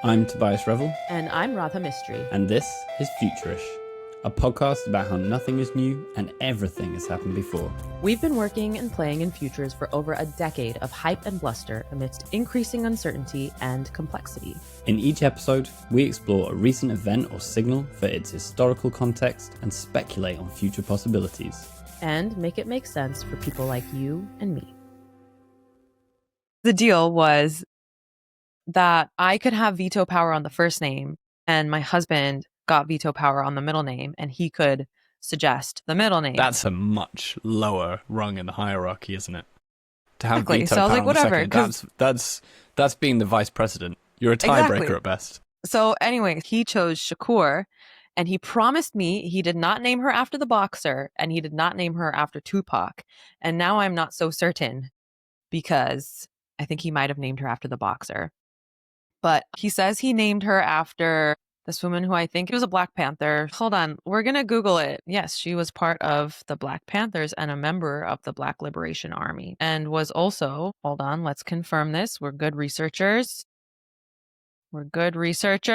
I'm Tobias Revel. And I'm Radha Mystery. And this is Futur-ish, a podcast about how nothing is new and everything has happened before. We've been working and playing in futures for over a decade of hype and bluster amidst increasing uncertainty and complexity. In each episode, we explore a recent event or signal for its historical context and speculate on future possibilities. And make it make sense for people like you and me. The deal was that I could have veto power on the first name, and my husband got veto power on the middle name, and he could suggest the middle name. That's a much lower rung in the hierarchy, isn't it? To have Exactly. veto So I was power like, on whatever, the second, that's being the vice president. You're a tiebreaker Exactly. at best. So anyway, he chose Shakur, and he promised me he did not name her after the boxer, and he did not name her after Tupac. And now I'm not so certain, because I think he might have named her after the boxer. But he says he named her after this woman who I think was a Black Panther. Hold on, we're going to Google it. Yes, she was part of the Black Panthers and a member of the Black Liberation Army, and was also, hold on, let's confirm this. We're good researchers. Afeni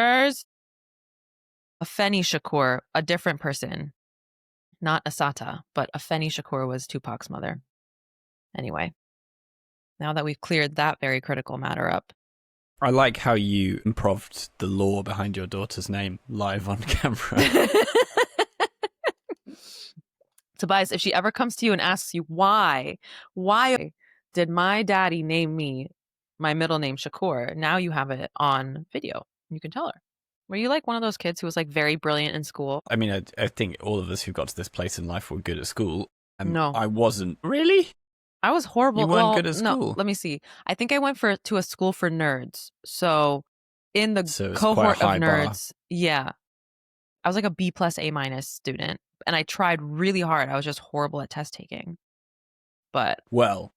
Shakur, a different person. Not Asata, but Afeni Shakur was Tupac's mother. Anyway, now that we've cleared that very critical matter up. I like how you improved the lore behind your daughter's name live on camera. Tobias, if she ever comes to you and asks you why did my daddy name me my middle name Shakur, now you have it on video. You can tell her. Were you like one of those kids who was like very brilliant in school? I mean, I think all of us who got to this place in life were good at school. No. I wasn't. Really? I was horrible. You weren't good at school? No, let me see. I think I went to a school for nerds. So in the So it's cohort quite a high of bar. nerds, yeah, I was like a B+ A- student, and I tried really hard. I was just horrible at test taking. But Well,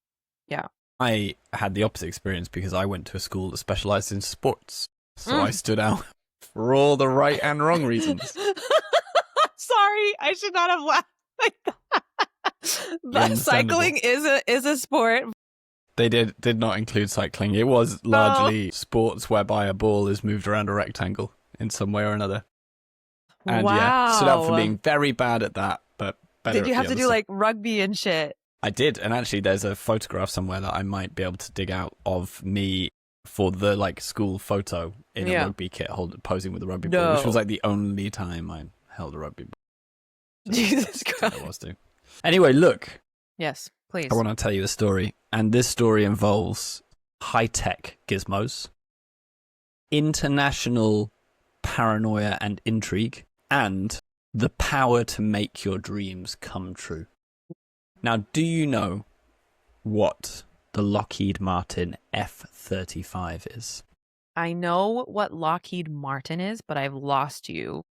yeah. I had the opposite experience because I went to a school that specialized in sports. So I stood out for all the right and wrong reasons. Sorry, I should not have laughed like that. But Understandable. cycling is a sport. They did not include cycling. It was largely sports whereby a ball is moved around a rectangle in some way or another. And yeah, stood out for Wow. being very bad at that, but better Did you at have the to other do stuff. like rugby and shit? I did, and actually there's a photograph somewhere that I might be able to dig out of me for the like school photo in a rugby kit posing with a rugby ball, which was like the only time I held a rugby ball. Jesus I Christ. was too. Anyway, look, Yes, please. I want to tell you a story, and this story involves high-tech gizmos, international paranoia and intrigue, and the power to make your dreams come true. Now, do you know what the Lockheed Martin F-35 is? I know what Lockheed Martin is, but I've lost you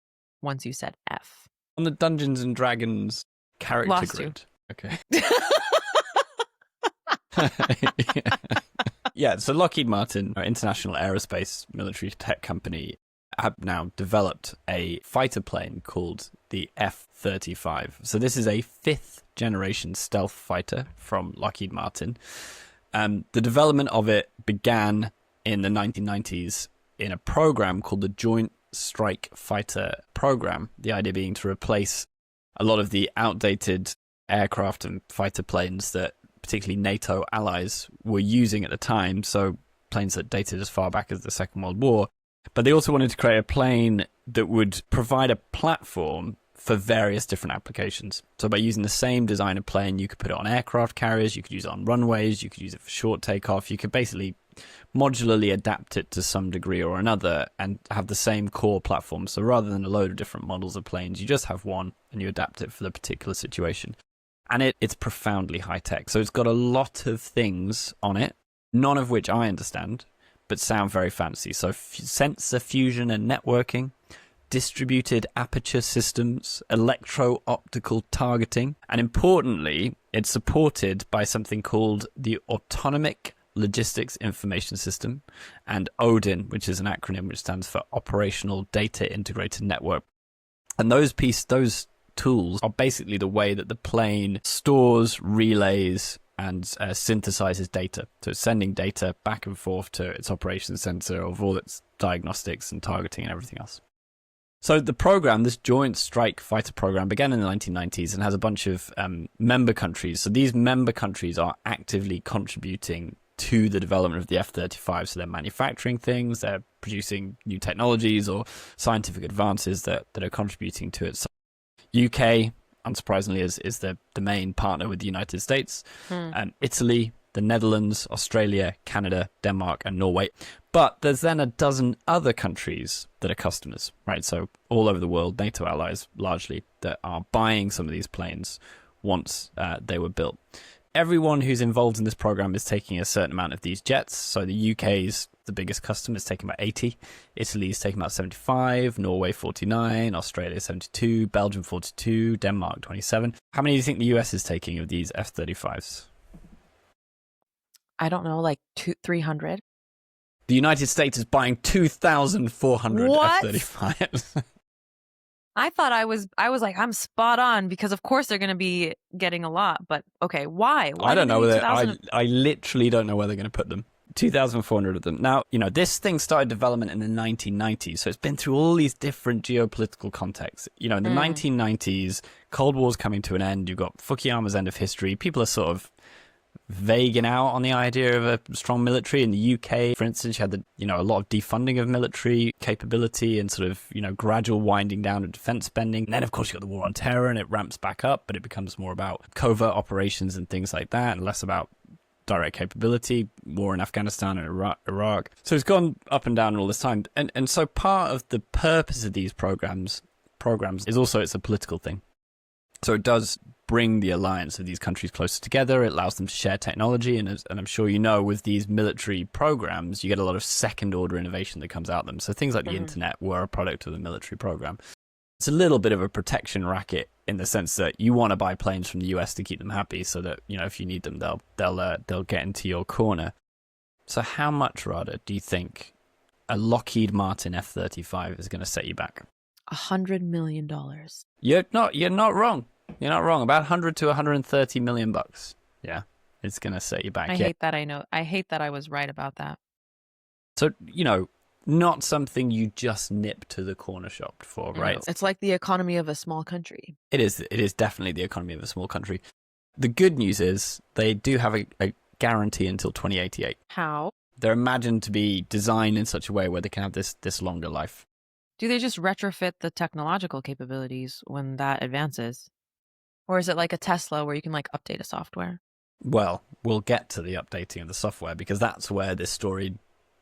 once you said F. On the Dungeons and Dragons character Lost grid. Okay. Yeah, so Lockheed Martin, an international aerospace military tech company, have now developed a fighter plane called the F-35. So this is a fifth generation stealth fighter from Lockheed Martin. The development of it began in the 1990s in a program called the Joint Strike Fighter Program, the idea being to replace a lot of the outdated aircraft and fighter planes that particularly NATO allies were using at the time, so planes that dated as far back as the Second World War. But they also wanted to create a plane that would provide a platform for various different applications. So by using the same design of plane, you could put it on aircraft carriers, you could use it on runways, you could use it for short takeoff, you could basically modularly adapt it to some degree or another and have the same core platform. So rather than a load of different models of planes, you just have one and you adapt it for the particular situation. And it's profoundly high-tech. So it's got a lot of things on it, none of which I understand, but sound very fancy. So sensor fusion and networking, distributed aperture systems, electro-optical targeting, and importantly, it's supported by something called the Autonomic Logistics Information System, and ODIN, which is an acronym which stands for Operational Data Integrated Network. And those tools are basically the way that the plane stores, relays, and synthesizes data. So it's sending data back and forth to its operations center of all its diagnostics and targeting and everything else. So the program, this Joint Strike Fighter program, began in the 1990s and has a bunch of member countries. So these member countries are actively contributing to the development of the F-35. So they're manufacturing things, they're producing new technologies or scientific advances that are contributing to it. So UK, unsurprisingly, is the main partner with the United States, Italy, the Netherlands, Australia, Canada, Denmark, and Norway. But there's then a dozen other countries that are customers, right? So all over the world, NATO allies largely, that are buying some of these planes once they were built. Everyone who's involved in this program is taking a certain amount of these jets. So the UK's the biggest customer is taking about 80. Italy's taking about 75. Norway 49. Australia 72. Belgium 42. Denmark 27. How many do you think the US is taking of these F-35s? I don't know, like 300. The United States is buying 2,400 F-35s. I thought I was like, I'm spot on, because of course they're going to be getting a lot. But okay, why? I don't know whether I literally don't know where they're going to put them. 2,400 of them. Now, this thing started development in the 1990s, so it's been through all these different geopolitical contexts. In the 1990s, Cold War's coming to an end. You've got Fukuyama's end of history. People are sort of vaguing out on the idea of a strong military. In the UK, for instance, you had a lot of defunding of military capability and sort of, gradual winding down of defense spending. And then, of course, you got the war on terror, and it ramps back up, but it becomes more about covert operations and things like that, and less about direct capability, war in Afghanistan and Iraq. So it's gone up and down all this time. And so part of the purpose of these programs is also it's a political thing. So it does bring the alliance of these countries closer together. It allows them to share technology. And I'm sure with these military programs, you get a lot of second-order innovation that comes out of them. So things like the internet were a product of the military program. It's a little bit of a protection racket in the sense that you want to buy planes from the US to keep them happy so that, if you need them, they'll get into your corner. So how much, Rada, do you think a Lockheed Martin F-35 is going to set you back? $100 million. You're not wrong. You're not wrong. About 100 to 130 million bucks. Yeah, it's going to set you back. I hate that. I know. I hate that I was right about that. So, not something you just nip to the corner shop for, right? It's like the economy of a small country. It is definitely the economy of a small country. The good news is they do have a guarantee until 2088. How? They're imagined to be designed in such a way where they can have this longer life. Do they just retrofit the technological capabilities when that advances? Or is it like a Tesla where you can update a software? Well, we'll get to the updating of the software because that's where this story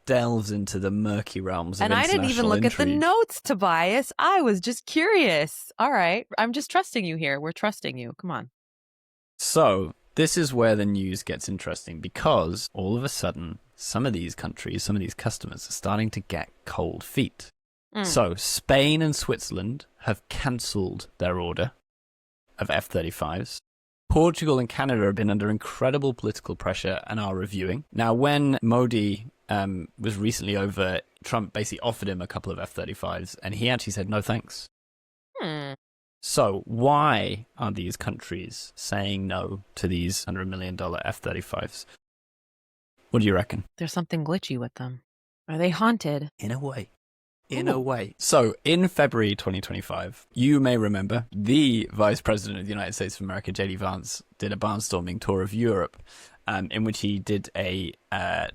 delves into the murky realms of international And I didn't even look intrigue. at the notes, Tobias. I was just curious. All right. I'm just trusting you here. We're trusting you. Come on. So this is where the news gets interesting because all of a sudden, some of these countries, some of these customers are starting to get cold feet. So Spain and Switzerland have cancelled their order of F-35s. Portugal and Canada have been under incredible political pressure and are reviewing. Now, when Modi was recently over, Trump basically offered him a couple of F-35s, and he actually said, no thanks. So why are these countries saying no to these $100 million F-35s? What do you reckon? There's something glitchy with them. Are they haunted? In a way. In a way. So, in February 2025, you may remember the Vice President of the United States of America, JD Vance, did a barnstorming tour of Europe in which he did a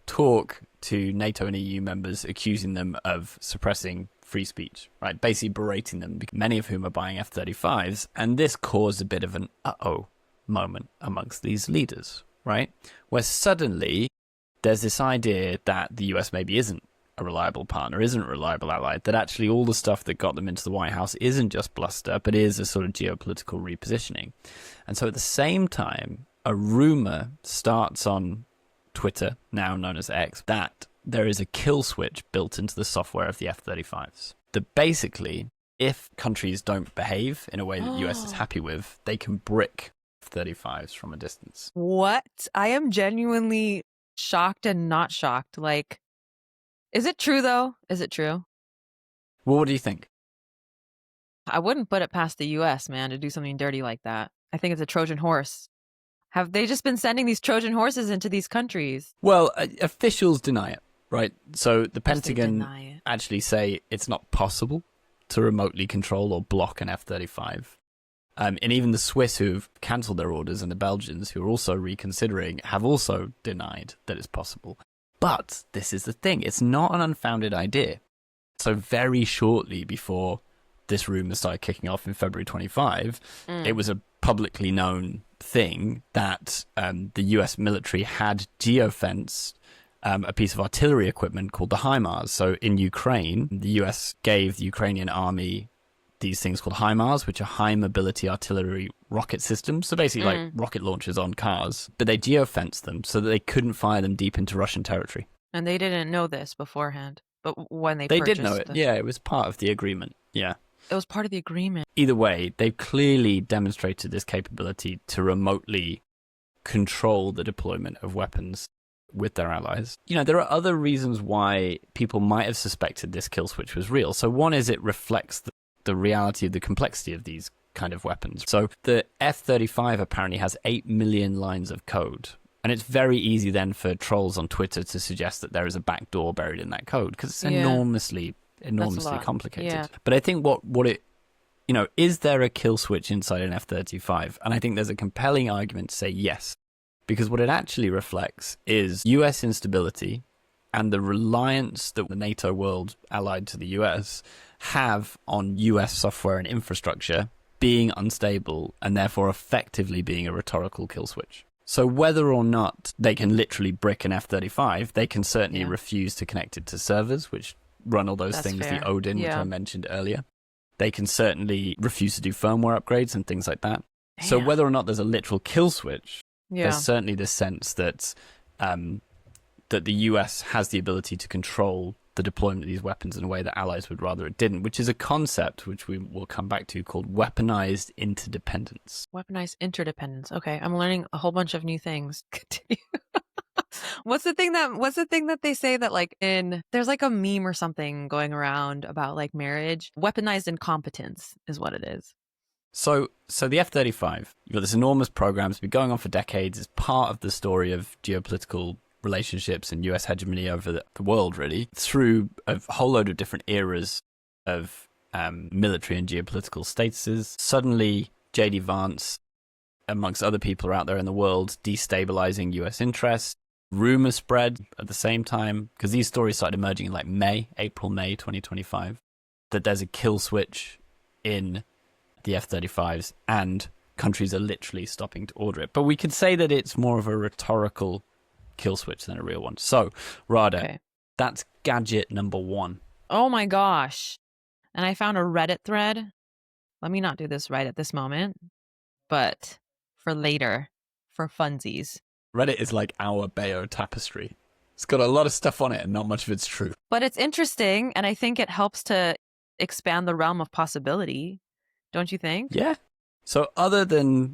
talk to NATO and EU members accusing them of suppressing free speech, right? Basically berating them, many of whom are buying F-35s. And this caused a bit of an uh-oh moment amongst these leaders, right? Where suddenly there's this idea that the US maybe isn't a reliable partner, isn't a reliable ally, that actually all the stuff that got them into the White House isn't just bluster, but is a sort of geopolitical repositioning. And so at the same time, a rumor starts on Twitter, now known as X, that there is a kill switch built into the software of the F-35s. That basically, if countries don't behave in a way that the US is happy with, they can brick F-35s from a distance. What? I am genuinely shocked and not shocked. Is it true, though? Is it true? Well, what do you think? I wouldn't put it past the U.S., man, to do something dirty like that. I think it's a Trojan horse. Have they just been sending these Trojan horses into these countries? Well, officials deny it, right? So the Yes, they Pentagon deny it. actually say it's not possible to remotely control or block an F-35. And even the Swiss, who've cancelled their orders, and the Belgians, who are also reconsidering, have also denied that it's possible. But this is the thing. It's not an unfounded idea. So very shortly before this rumour started kicking off in February 25, it was a publicly known thing that the US military had geofenced a piece of artillery equipment called the HIMARS. So in Ukraine, the US gave the Ukrainian army these things called HIMARS, which are high mobility artillery rocket systems. So basically like rocket launchers on cars. But they geofenced them so that they couldn't fire them deep into Russian territory. And they didn't know this beforehand. But when they did purchased know it. Yeah, it was part of the agreement. Yeah. It was part of the agreement. Either way, they've clearly demonstrated this capability to remotely control the deployment of weapons with their allies. You know, there are other reasons why people might have suspected this kill switch was real. So one is it reflects the reality of the complexity of these kind of weapons. So the F-35 apparently has 8 million lines of code. And it's very easy then for trolls on Twitter to suggest that there is a backdoor buried in that code because it's enormously complicated. Yeah. But I think what it, you know, is there a kill switch inside an F-35? And I think there's a compelling argument to say yes, because what it actually reflects is US instability and the reliance that the NATO world allied to the US have on US software and infrastructure being unstable and therefore effectively being a rhetorical kill switch. So whether or not they can literally brick an F-35, they can certainly refuse to connect it to servers, which run all those things, fair. the Odin, which I mentioned earlier. They can certainly refuse to do firmware upgrades and things like that. Damn. So whether or not there's a literal kill switch, there's certainly this sense that that the US has the ability to control the deployment of these weapons in a way that allies would rather it didn't, which is a concept which we will come back to called weaponized interdependence. Weaponized interdependence. Okay, I'm learning a whole bunch of new things. Continue. What's the thing that they say that like there's like a meme or something going around about like marriage? Weaponized incompetence is what it is. So the F-35, you've got this enormous program, it's been going on for decades, it's part of the story of geopolitical relationships and US hegemony over the world, really, through a whole load of different eras of military and geopolitical statuses. Suddenly, JD Vance, amongst other people out there in the world, destabilizing US interests. Rumour spread at the same time, because these stories started emerging in like April, May 2025, that there's a kill switch in the F-35s and countries are literally stopping to order it. But we could say that it's more of a rhetorical kill switch than a real one. So, Rada, that's gadget number 1. Oh my gosh. And I found a Reddit thread. Let me not do this right at this moment, but for later, for funsies. Reddit is like our Bayo tapestry. It's got a lot of stuff on it and not much of it's true. But it's interesting, and I think it helps to expand the realm of possibility. Don't you think? Yeah. So other than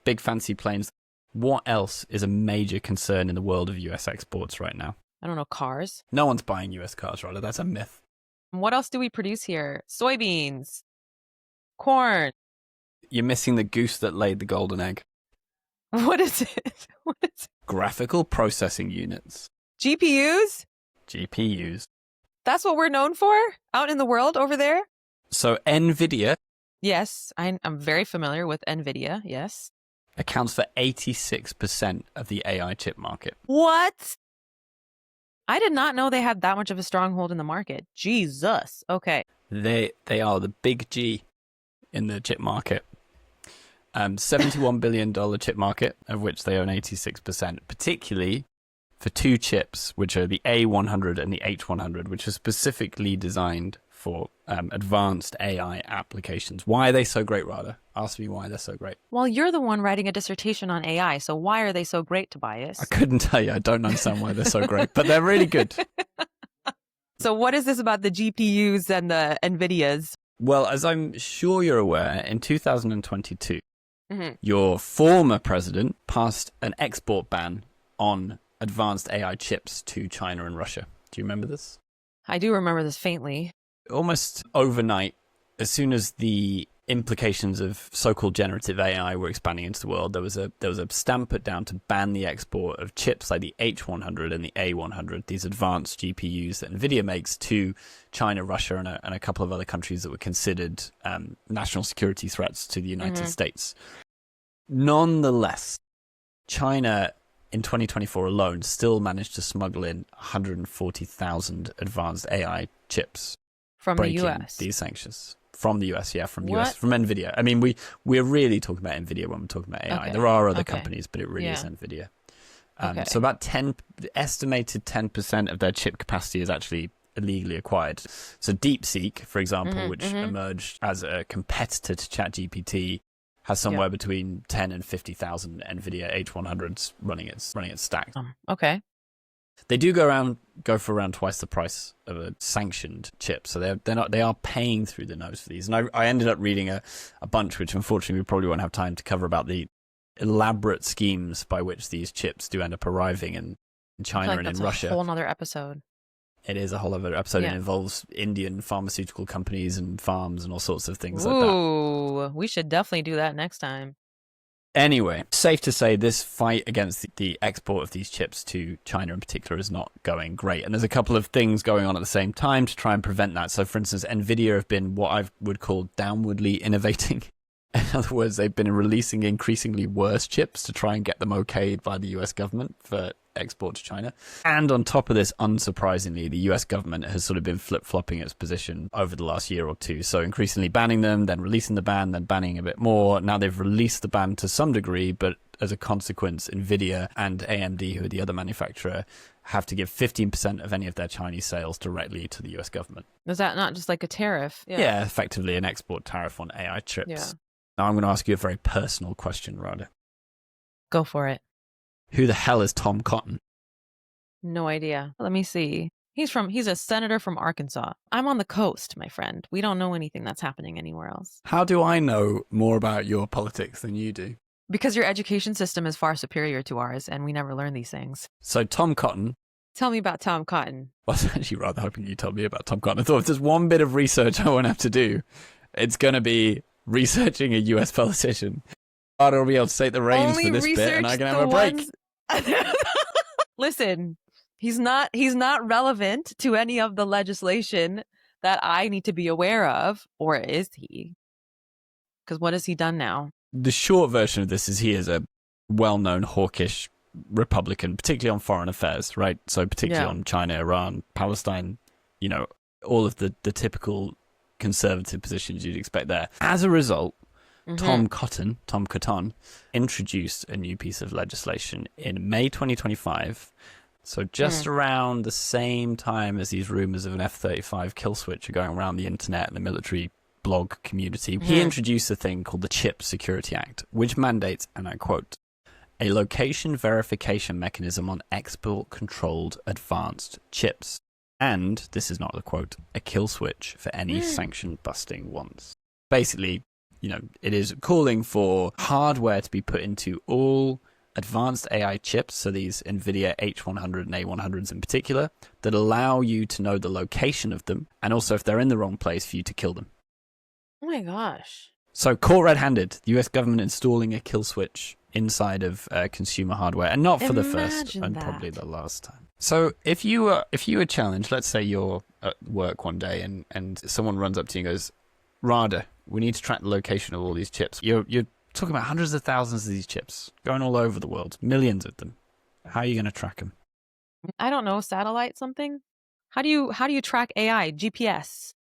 big fancy planes, what else is a major concern in the world of US exports right now? I don't know, cars? No one's buying US cars, Rada. That's a myth. What else do we produce here? Soybeans, corn. You're missing the goose that laid the golden egg. What is it? What is it? Graphical processing units. GPUs? GPUs. That's what we're known for out in the world over there? So NVIDIA. Yes, I'm very familiar with NVIDIA, yes. Accounts for 86% of the AI chip market. What? I did not know they had that much of a stronghold in the market. Jesus. Okay. They are the big G in the chip market. $71 billion chip market, of which they own 86%, particularly for 2 chips, which are the A100 and the H100, which are specifically designed for advanced AI applications. Why are they so great, Rada? Ask me why they're so great. Well, you're the one writing a dissertation on AI, so why are they so great, Tobias? I couldn't tell you. I don't understand why they're so great, but they're really good. So what is this about the GPUs and the NVIDIAs? Well, as I'm sure you're aware, in 2022, your former president passed an export ban on advanced AI chips to China and Russia. Do you remember this? I do remember this faintly. Almost overnight, as soon as the implications of so-called generative AI were expanding into the world, there was a stamp put down to ban the export of chips like the H100 and the A100, these advanced GPUs that NVIDIA makes, to China, Russia, and a couple of other countries that were considered national security threats to the United States. Nonetheless, China in 2024 alone still managed to smuggle in 140,000 advanced AI chips from the breaking US. these sanctions. From the US, yeah, from What? US, from NVIDIA. I mean, we're really talking about NVIDIA when we're talking about AI. Okay. There are other Okay. companies, but it really is Yeah. NVIDIA. Okay. So about estimated 10% of their chip capacity is actually illegally acquired. So DeepSeek, for example, which emerged as a competitor to ChatGPT, has somewhere between 10 and 50,000 NVIDIA H100s running its stack. Okay. They do go for around twice the price of a sanctioned chip, so they are paying through the nose for these. And I ended up reading a bunch, which unfortunately we probably won't have time to cover, about the elaborate schemes by which these chips do end up arriving in China and in Russia. That's a whole nother episode. It is a whole other episode. Yeah. It involves Indian pharmaceutical companies and farms and all sorts of things like that. Ooh, we should definitely do that next time. Anyway, safe to say this fight against the export of these chips to China in particular is not going great. And there's a couple of things going on at the same time to try and prevent that. So, for instance, NVIDIA have been what I would call downwardly innovating. In other words, they've been releasing increasingly worse chips to try and get them okayed by the US government for export to China. And on top of this, unsurprisingly, the US government has sort of been flip-flopping its position over the last year or two. So increasingly banning them, then releasing the ban, then banning a bit more. Now they've released the ban to some degree, but as a consequence, NVIDIA and AMD, who are the other manufacturer, have to give 15% of any of their Chinese sales directly to the US government. Is that not just like a tariff? Yeah, effectively an export tariff on AI chips. Yeah. Now I'm going to ask you a very personal question, Rada. Go for it. Who the hell is Tom Cotton? No idea. Let me see. He's a senator from Arkansas. I'm on the coast, my friend. We don't know anything that's happening anywhere else. How do I know more about your politics than you do? Because your education system is far superior to ours, and we never learn these things. So Tom Cotton. Tell me about Tom Cotton. I was actually rather hoping you told me about Tom Cotton. I thought if there's one bit of research I won't have to do, it's going to be researching a US politician. Rada will be able to take the reins for this bit, and I can have a break. Listen, he's not relevant to any of the legislation that I need to be aware of, or is he? Because what has he done now? The short version of this is he is a well-known hawkish Republican, particularly on foreign affairs, right? So particularly on China, Iran, Palestine, you know, all of the typical conservative positions you'd expect there. As a result, Tom Cotton, introduced a new piece of legislation in May 2025. So just around the same time as these rumors of an F-35 kill switch are going around the internet and the military blog community, he introduced a thing called the Chip Security Act, which mandates, and I quote, a location verification mechanism on export-controlled advanced chips. And, this is not a quote, a kill switch for any sanction-busting ones. Basically, you know, it is calling for hardware to be put into all advanced AI chips, so these NVIDIA H100 and A100s in particular, that allow you to know the location of them, and also if they're in the wrong place, for you to kill them. Oh my gosh. So caught red-handed, the US government installing a kill switch inside of consumer hardware, and not for the first and probably the last time. So if you were challenged, let's say you're at work one day and someone runs up to you and goes, Rada, we need to track the location of all these chips. You're talking about hundreds of thousands of these chips going all over the world, millions of them. How are you going to track them? I don't know, satellite something? How do you track AI? GPS.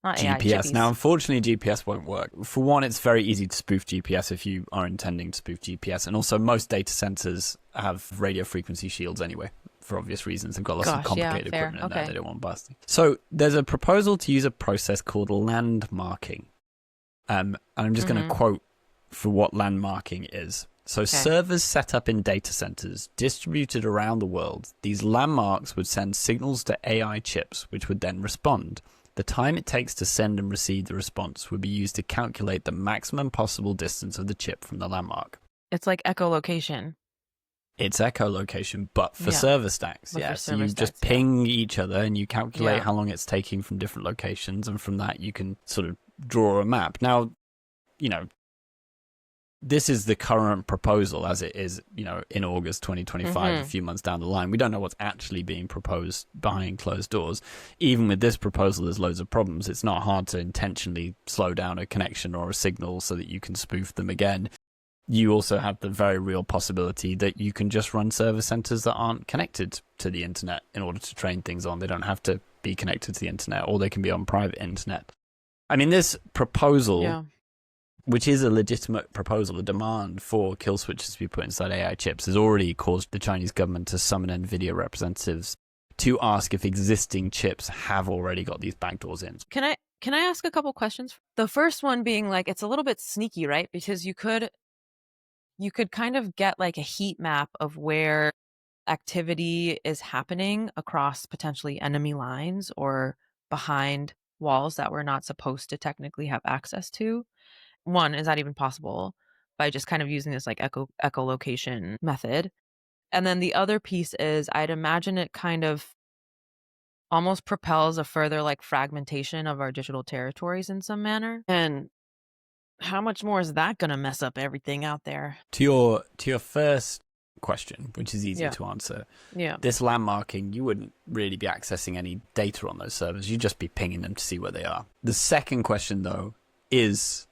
Not AI, GPS. chippies. Now, unfortunately, GPS won't work. For one, it's very easy to spoof GPS if you are intending to spoof GPS. And also, most data centers have radio frequency shields anyway, for obvious reasons. They've got lots of complicated equipment in there they don't want busting. So there's a proposal to use a process called landmarking. And I'm just going to quote for what landmarking is. So servers set up in data centers distributed around the world, these landmarks would send signals to AI chips, which would then respond. The time it takes to send and receive the response would be used to calculate the maximum possible distance of the chip from the landmark. It's like echolocation. It's echolocation, but for server stacks. But yeah, for so server you stacks, just ping each other and you calculate how long it's taking from different locations, and from that you can sort of draw a map. Now, this is the current proposal as it is, in August 2025, a few months down the line. We don't know what's actually being proposed behind closed doors. Even with this proposal, there's loads of problems. It's not hard to intentionally slow down a connection or a signal so that you can spoof them again. You also have the very real possibility that you can just run server centers that aren't connected to the internet in order to train things on. They don't have to be connected to the internet, or they can be on private internet. I mean, this proposal, which is a legitimate proposal, a demand for kill switches to be put inside AI chips, has already caused the Chinese government to summon NVIDIA representatives to ask if existing chips have already got these backdoors in. Can I ask a couple questions? The first one being like, it's a little bit sneaky, right? Because you could kind of get like a heat map of where activity is happening across potentially enemy lines or behind walls that we're not supposed to technically have access to. One, is that even possible by just kind of using this like echolocation method? And then the other piece is, I'd imagine it kind of almost propels a further like fragmentation of our digital territories in some manner. And how much more is that going to mess up everything out there? To your first question, which is easy to answer, this landmarking, you wouldn't really be accessing any data on those servers. You'd just be pinging them to see where they are. The second question, though, is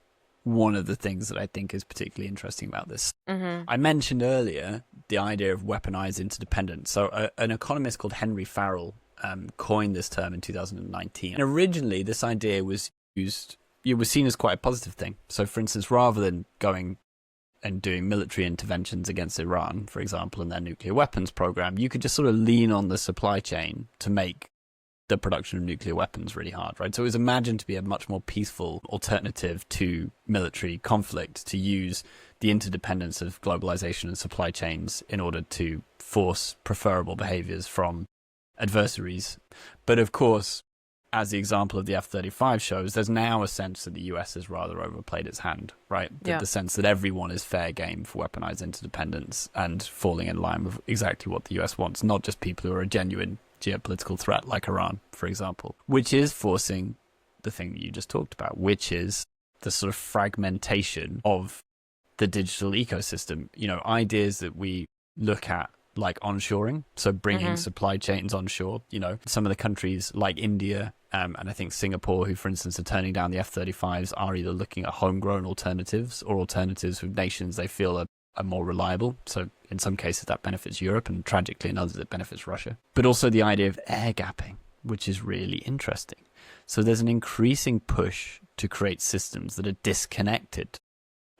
one of the things that I think is particularly interesting about this. I mentioned earlier the idea of weaponized interdependence. So an economist called Henry Farrell coined this term in 2019. And originally, this idea was seen as quite a positive thing. So, for instance, rather than going and doing military interventions against Iran, for example, and their nuclear weapons program, you could just sort of lean on the supply chain to make the production of nuclear weapons really hard, right? So it was imagined to be a much more peaceful alternative to military conflict, to use the interdependence of globalization and supply chains in order to force preferable behaviors from adversaries. But of course, as the example of the F-35 shows, there's now a sense that the US has rather overplayed its hand, right? The sense that everyone is fair game for weaponized interdependence and falling in line with exactly what the US wants, not just people who are a genuine geopolitical threat like Iran, for example, which is forcing the thing that you just talked about, which is the sort of fragmentation of the digital ecosystem. Ideas that we look at like onshoring, so bringing supply chains onshore. Some of the countries like India and I think Singapore, who, for instance, are turning down the F-35s, are either looking at homegrown alternatives or alternatives with nations they feel are more reliable. So in some cases that benefits Europe, and tragically in others it benefits Russia. But also the idea of air gapping, which is really interesting. So there's an increasing push to create systems that are disconnected.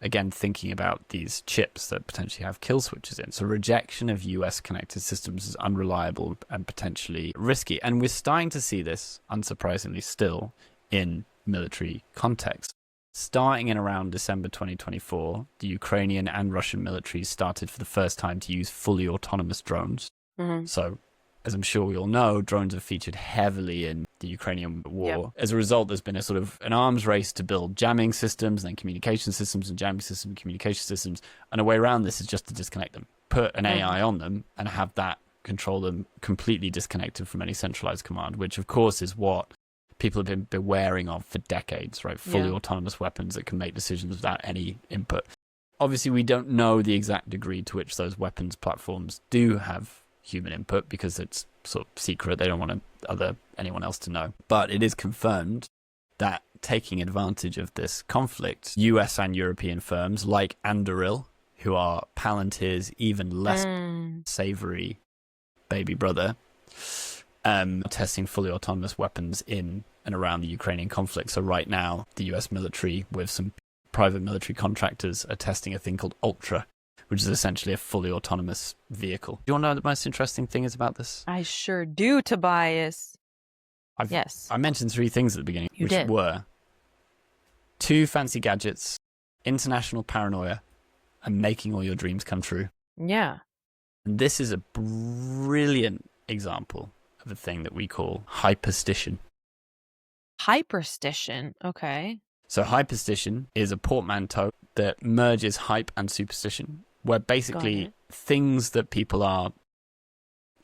Again, thinking about these chips that potentially have kill switches in. So rejection of US connected systems is unreliable and potentially risky. And we're starting to see this, unsurprisingly still, in military context. Starting in around December 2024, the Ukrainian and Russian militaries started for the first time to use fully autonomous drones. So, as I'm sure we all know, drones have featured heavily in the Ukrainian war. As a result, there's been a sort of an arms race to build jamming systems, then communication systems, and jamming systems, and communication systems. And a way around this is just to disconnect them, put an AI on them, and have that control them completely disconnected from any centralized command, which of course is what people have been beware of for decades, right? Fully autonomous weapons that can make decisions without any input. Obviously, we don't know the exact degree to which those weapons platforms do have human input because it's sort of secret. They don't want anyone else to know. But it is confirmed that taking advantage of this conflict, US and European firms like Anduril, who are Palantir's even less savory baby brother, testing fully autonomous weapons in and around the Ukrainian conflict. So right now, the US military with some private military contractors are testing a thing called Ultra, which is essentially a fully autonomous vehicle. Do you want to know what the most interesting thing is about this? I sure do, Tobias. Yes. I mentioned three things at the beginning, which were 2 fancy gadgets, international paranoia, and making all your dreams come true. Yeah. And this is a brilliant example of a thing that we call hyperstition. Hyperstition, okay. So hyperstition is a portmanteau that merges hype and superstition, where basically things that people are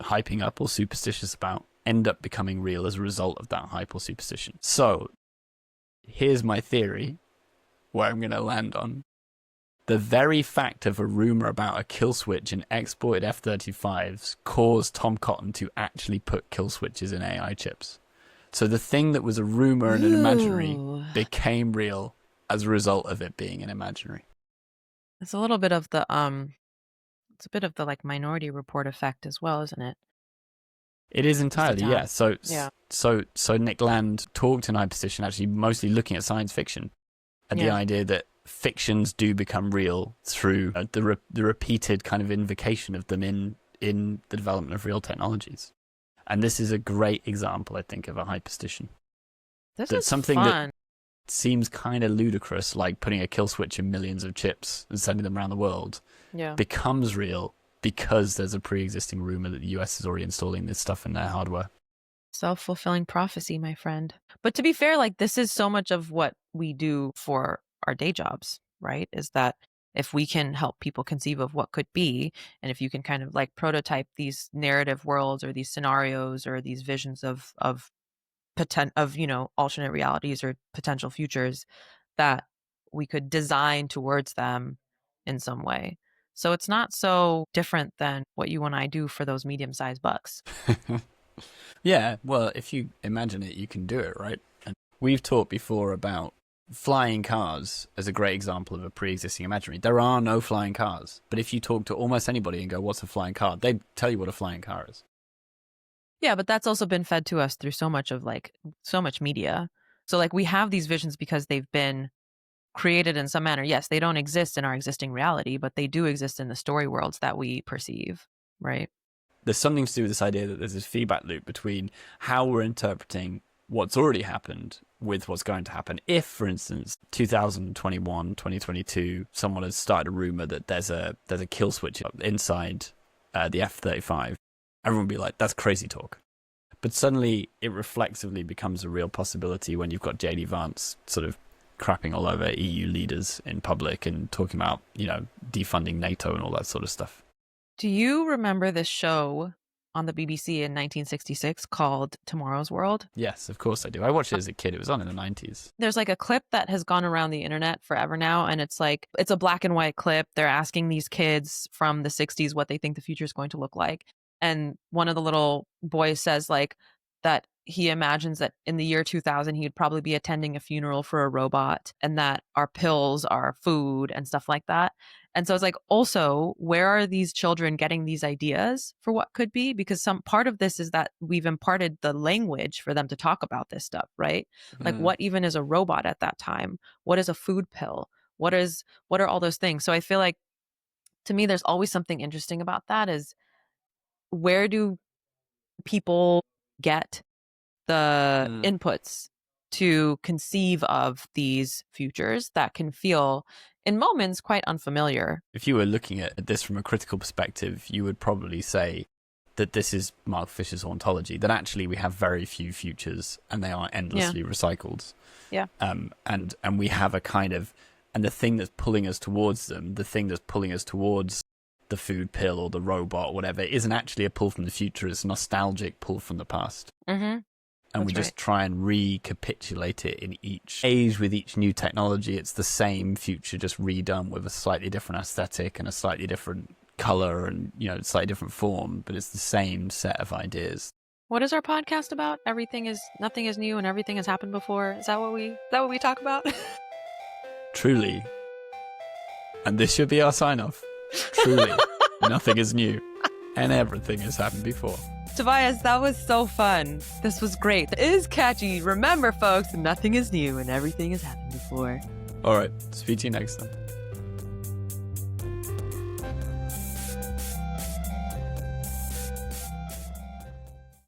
hyping up or superstitious about end up becoming real as a result of that hype or superstition. So here's my theory where I'm going to land on. The very fact of a rumor about a kill switch in exported F-35s caused Tom Cotton to actually put kill switches in AI chips. So the thing that was a rumor and an imaginary became real as a result of it being an imaginary. It's a little bit of the it's a bit of the like Minority Report effect as well, isn't it? It is entirely, yeah. So Nick Land talked in High Position actually mostly looking at science fiction and the idea that fictions do become real through the repeated kind of invocation of them in the development of real technologies. And this is a great example, I think, of a hyperstition. This is something fun. that seems kind of ludicrous, like putting a kill switch in millions of chips and sending them around the world, becomes real because there's a pre-existing rumor that the US is already installing this stuff in their hardware. Self-fulfilling prophecy, my friend. But to be fair, like this is so much of what we do for our day jobs, right? Is that if we can help people conceive of what could be, and if you can kind of like prototype these narrative worlds or these scenarios or these visions of alternate realities or potential futures, that we could design towards them in some way. So it's not so different than what you and I do for those medium-sized bucks. Yeah, well, if you imagine it, you can do it, right? And we've talked before about flying cars as a great example of a pre-existing imaginary. There are no flying cars, but if you talk to almost anybody and go, what's a flying car? They'd tell you what a flying car is. Yeah, but that's also been fed to us through so much media. So like we have these visions because they've been created in some manner. Yes, they don't exist in our existing reality, but they do exist in the story worlds that we perceive, right? There's something to do with this idea that there's this feedback loop between how we're interpreting what's already happened with what's going to happen. If, for instance, 2021, 2022, someone has started a rumor that there's a kill switch inside the F-35, everyone would be like, that's crazy talk. But suddenly it reflexively becomes a real possibility when you've got JD Vance sort of crapping all over EU leaders in public and talking about, defunding NATO and all that sort of stuff. Do you remember this show on the BBC in 1966 called Tomorrow's World? Yes, of course I do. I watched it as a kid. It was on in the 90s. There's like a clip that has gone around the internet forever now, and it's a black and white clip. They're asking these kids from the 60s what they think the future is going to look like. And one of the little boys says like that he imagines that in the year 2000, he would probably be attending a funeral for a robot and that our pills are food and stuff like that. And so it's like, also, where are these children getting these ideas for what could be? Because some part of this is that we've imparted the language for them to talk about this stuff, right? Like what even is a robot at that time? What is a food pill? What are all those things? So I feel like, to me, there's always something interesting about that is, where do people get the inputs to conceive of these futures that can feel in moments quite unfamiliar? If you were looking at this from a critical perspective, you would probably say that this is Mark Fisher's ontology, that actually we have very few futures and they are endlessly recycled. Yeah. And we have a kind of, and the thing that's pulling us towards them, the thing that's pulling us towards the food pill or the robot or whatever, isn't actually a pull from the future, it's a nostalgic pull from the past. Mm-hmm. And we just try and recapitulate it in each age with each new technology. It's the same future, just redone with a slightly different aesthetic and a slightly different color and, slightly different form, but it's the same set of ideas. What is our podcast about? Nothing is new and everything has happened before. Is that what we talk about? Truly. And this should be our sign off. Truly. Nothing is new and everything has happened before. Tobias, that was so fun. This was great. It is catchy. Remember, folks, nothing is new and everything has happened before. All right. Speak to you next time.